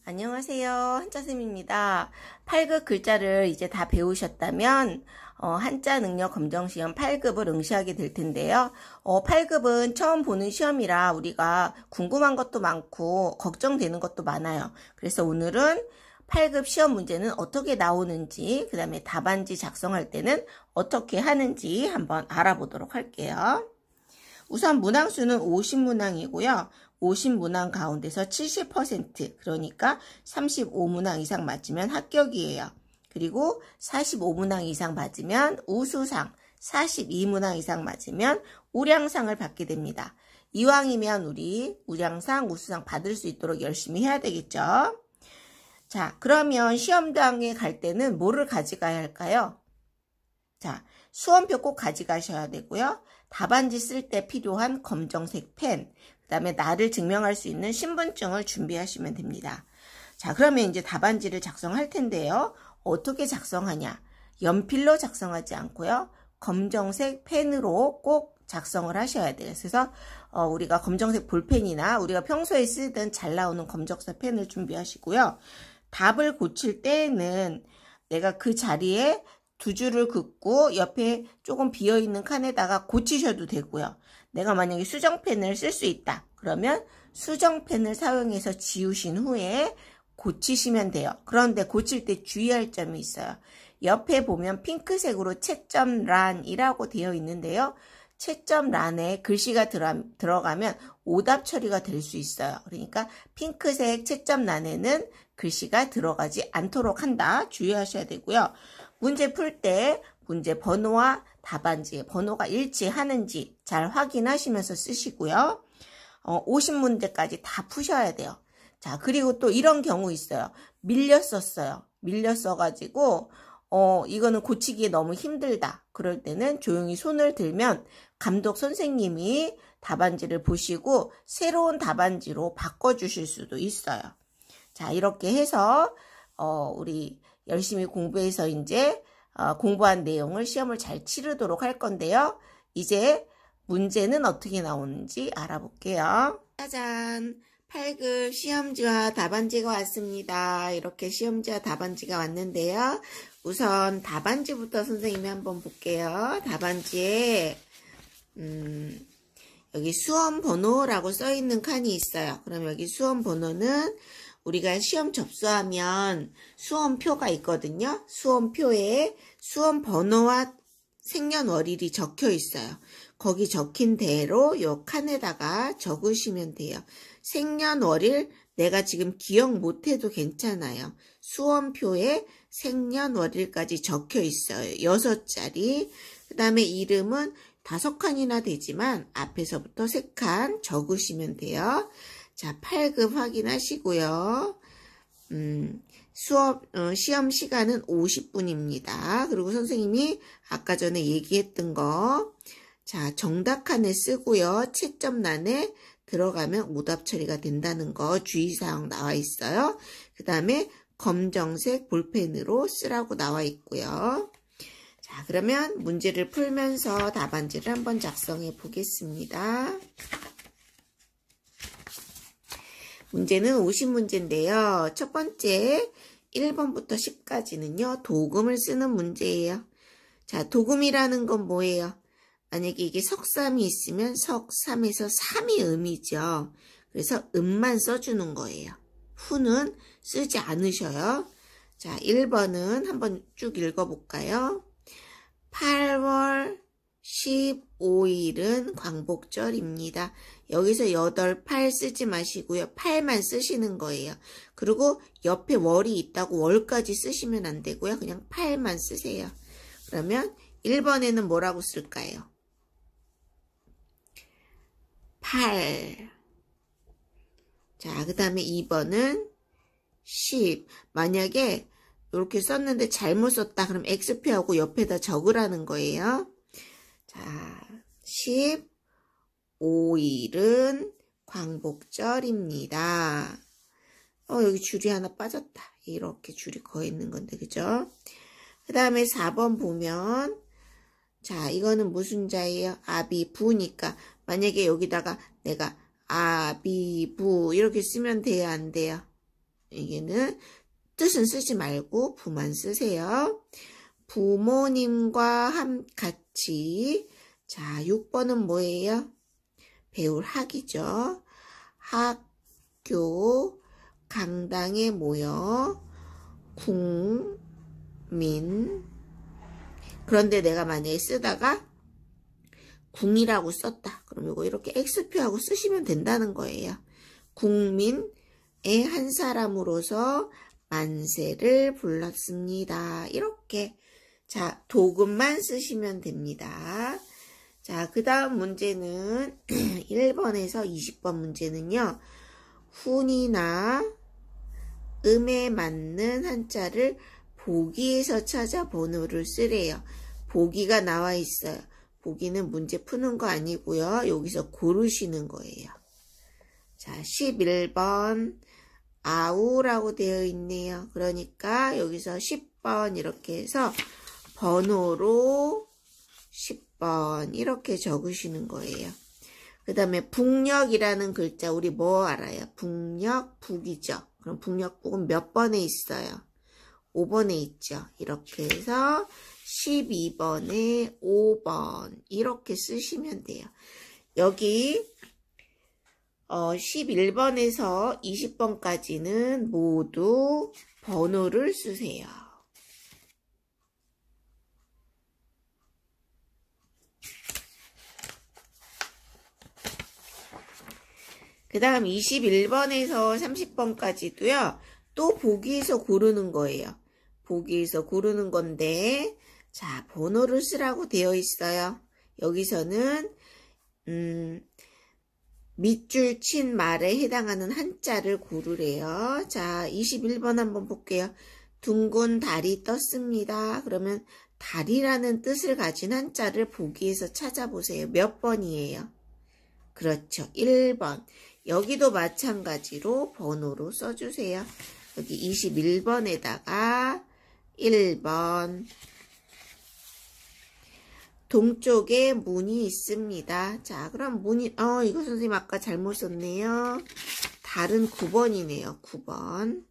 안녕하세요. 한자쌤입니다. 8급 글자를 이제 다 배우셨다면 한자 능력 검정 시험 8급을 응시하게 될 텐데요. 8급은 처음 보는 시험이라 우리가 궁금한 것도 많고 걱정되는 것도 많아요. 그래서 오늘은 8급 시험 문제는 어떻게 나오는지, 그 다음에 답안지 작성할 때는 어떻게 하는지 한번 알아보도록 할게요. 우선 문항수는 50문항이고요. 50문항 가운데서 70%, 그러니까 35문항 이상 맞으면 합격이에요. 그리고 45문항 이상 맞으면 우수상, 42문항 이상 맞으면 우량상을 받게 됩니다. 이왕이면 우리 우량상, 우수상 받을 수 있도록 열심히 해야 되겠죠. 자, 그러면 시험장에 갈 때는 뭐를 가져가야 할까요? 자, 수험표 꼭 가져가셔야 되고요. 답안지 쓸 때 필요한 검정색 펜, 그 다음에 나를 증명할 수 있는 신분증을 준비하시면 됩니다. 자, 그러면 이제 답안지를 작성할 텐데요. 어떻게 작성하냐? 연필로 작성하지 않고요. 검정색 펜으로 꼭 작성을 하셔야 돼요. 그래서 우리가 검정색 볼펜이나 우리가 평소에 쓰던 잘 나오는 검정색 펜을 준비하시고요. 답을 고칠 때에는 내가 그 자리에 두 줄을 긋고 옆에 조금 비어있는 칸에다가 고치셔도 되고요. 내가 만약에 수정펜을 쓸 수 있다. 그러면 수정펜을 사용해서 지우신 후에 고치시면 돼요. 그런데 고칠 때 주의할 점이 있어요. 옆에 보면 핑크색으로 채점란이라고 되어 있는데요. 채점란에 글씨가 들어가면 오답 처리가 될 수 있어요. 그러니까 핑크색 채점란에는 글씨가 들어가지 않도록 한다. 주의하셔야 되고요. 문제 풀 때 문제 번호와 답안지의 번호가 일치하는지 잘 확인하시면서 쓰시고요. 50문제까지 다 푸셔야 돼요. 자, 그리고 또 이런 경우 있어요. 밀렸었어요. 밀렸어가지고 이거는 고치기 너무 힘들다. 그럴 때는 조용히 손을 들면 감독 선생님이 답안지를 보시고 새로운 답안지로 바꿔주실 수도 있어요. 자, 이렇게 해서 우리 열심히 공부해서 이제 공부한 내용을 시험을 잘 치르도록 할 건데요. 이제 문제는 어떻게 나오는지 알아볼게요. 짜잔! 8급 시험지와 답안지가 왔습니다. 이렇게 시험지와 답안지가 왔는데요. 우선 답안지부터 선생님이 한번 볼게요. 답안지에 여기 수험 번호라고 써있는 칸이 있어요. 그럼 여기 수험 번호는 우리가 시험 접수하면 수험표가 있거든요. 수험표에 수험 번호와 생년월일이 적혀 있어요. 거기 적힌 대로 요 칸에다가 적으시면 돼요. 생년월일 내가 지금 기억 못해도 괜찮아요. 수험표에 생년월일까지 적혀 있어요. 6자리. 그 다음에 이름은 5칸이나 되지만 앞에서부터 3칸 적으시면 돼요. 자, 8급 확인하시고요. 시험 시간은 50분입니다. 그리고 선생님이 아까 전에 얘기했던 거, 자, 정답 칸에 쓰고요. 채점란에 들어가면 오답 처리가 된다는 거 주의사항 나와 있어요. 그 다음에 검정색 볼펜으로 쓰라고 나와 있고요. 자, 그러면 문제를 풀면서 답안지를 한번 작성해 보겠습니다. 문제는 50문제인데요. 첫 번째 1번부터 10까지는요. 도금을 쓰는 문제예요. 자, 도금이라는 건 뭐예요? 만약에 이게 석삼이 있으면 석삼에서 3이 음이죠. 그래서 음만 써주는 거예요. 후는 쓰지 않으셔요. 자, 1번은 한번 쭉 읽어볼까요? 8월 15일은 광복절입니다. 여기서 8, 8 쓰지 마시고요. 8만 쓰시는 거예요. 그리고 옆에 월이 있다고 월까지 쓰시면 안 되고요. 그냥 8만 쓰세요. 그러면 1번에는 뭐라고 쓸까요? 8. 자, 그 다음에 2번은 10. 만약에 이렇게 썼는데 잘못 썼다. 그럼 X표하고 옆에다 적으라는 거예요. 자, 15일은 광복절입니다. 여기 줄이 하나 빠졌다. 이렇게 줄이 거의 있는 건데, 그죠? 그 다음에 4번 보면, 자, 이거는 무슨 자예요? 아비부니까. 만약에 여기다가 내가 아비부 이렇게 쓰면 돼요, 안 돼요? 여기는 뜻은 쓰지 말고 부만 쓰세요. 부모님과 같이. 자, 6번은 뭐예요? 배울 학이죠. 학교 강당에 모여 국민. 그런데 내가 만약에 쓰다가 궁이라고 썼다. 그럼 이거 이렇게 X표하고 쓰시면 된다는 거예요. 국민의 한 사람으로서 만세를 불렀습니다. 이렇게. 자, 도금만 쓰시면 됩니다. 자, 그 다음 문제는 1번에서 20번 문제는요. 훈이나 음에 맞는 한자를 보기에서 찾아 번호를 쓰래요. 보기가 나와 있어요. 보기는 문제 푸는 거 아니고요. 여기서 고르시는 거예요. 자, 11번 아우라고 되어 있네요. 그러니까 여기서 10번 이렇게 해서 번호로 10번 이렇게 적으시는 거예요. 그 다음에 북녘이라는 글자 우리 뭐 알아요? 북녘, 북이죠. 그럼 북녘, 북은 몇 번에 있어요? 5번에 있죠. 이렇게 해서 12번에 5번 이렇게 쓰시면 돼요. 여기 11번에서 20번까지는 모두 번호를 쓰세요. 그 다음 21번에서 30번까지도요. 또 보기에서 고르는 거예요. 보기에서 고르는 건데 자, 번호를 쓰라고 되어 있어요. 여기서는 밑줄 친 말에 해당하는 한자를 고르래요. 자, 21번 한번 볼게요. 둥근 달이 떴습니다. 그러면 달이라는 뜻을 가진 한자를 보기에서 찾아보세요. 몇 번이에요? 그렇죠. 1번. 여기도 마찬가지로 번호로 써주세요. 여기 21번에다가 1번. 동쪽에 문이 있습니다. 자, 그럼 문이, 이거 선생님 아까 잘못 썼네요. 달은 9번이네요. 9번.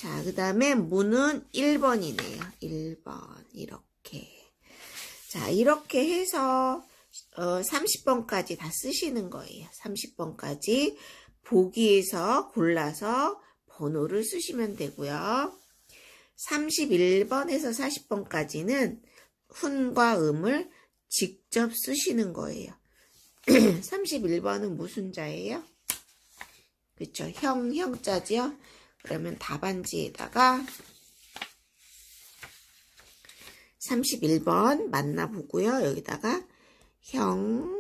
자, 그 다음에 문은 1번이네요. 1번. 이렇게. 자, 이렇게 해서 30번까지 다 쓰시는 거예요. 30번까지 보기에서 골라서 번호를 쓰시면 되고요. 31번에서 40번까지는 훈과 음을 직접 쓰시는 거예요. 31번은 무슨 자예요? 그쵸? 형자죠? 그러면 답안지에다가 31번 만나보고요. 여기다가 형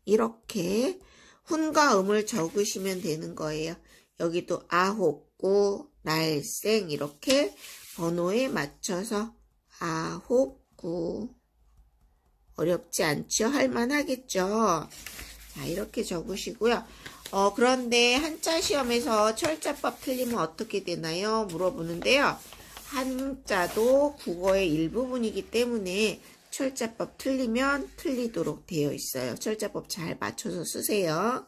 이렇게 훈과 음을 적으시면 되는 거예요. 여기도 아홉구, 날생 이렇게 번호에 맞춰서 아홉구. 어렵지 않죠? 할만하겠죠? 자, 이렇게 적으시고요. 그런데 한자 시험에서 철자법 틀리면 어떻게 되나요? 물어보는데요. 한자도 국어의 일부분이기 때문에 철자법 틀리면 틀리도록 되어 있어요. 철자법 잘 맞춰서 쓰세요.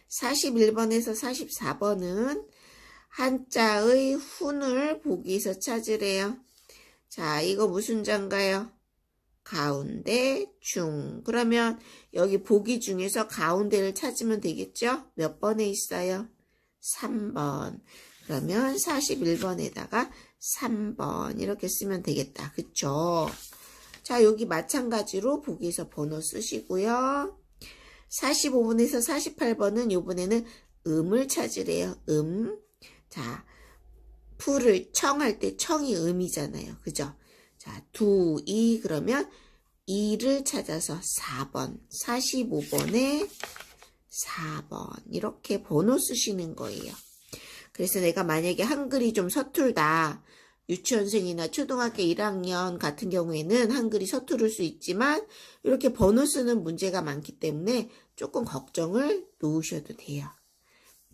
41번에서 44번은 한자의 훈을 보기에서 찾으래요. 자, 이거 무슨 자인가요? 가운데, 중. 그러면 여기 보기 중에서 가운데를 찾으면 되겠죠? 몇 번에 있어요? 3번. 그러면 41번에다가 3번 이렇게 쓰면 되겠다. 그쵸? 자, 여기 마찬가지로 보기에서 번호 쓰시고요. 45번에서 48번은 이번에는 음을 찾으래요. 자, 풀을 청할 때 청이 음이잖아요. 그죠? 자, 두, 이 그러면 2를 찾아서 4번. 45번에 4번. 이렇게 번호 쓰시는 거예요. 그래서 내가 만약에 한글이 좀 서툴다. 유치원생이나 초등학교 1학년 같은 경우에는 한글이 서투를 수 있지만 이렇게 번호 쓰는 문제가 많기 때문에 조금 걱정을 놓으셔도 돼요.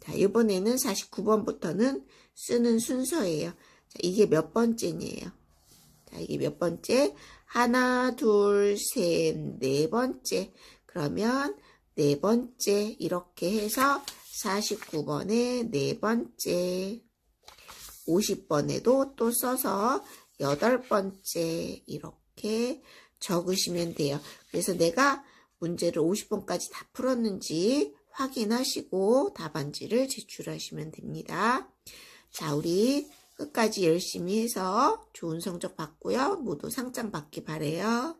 자, 이번에는 49번부터는 쓰는 순서예요. 자, 이게 몇 번째니에요? 자, 이게 몇 번째? 하나, 둘, 셋, 네 번째. 그러면 네 번째 이렇게 해서 49번에 네 번째, 50번에도 또 써서 8번째 이렇게 적으시면 돼요. 그래서 내가 문제를 50번까지 다 풀었는지 확인하시고 답안지를 제출하시면 됩니다. 자, 우리 끝까지 열심히 해서 좋은 성적 받고요. 모두 상장 받기 바라요.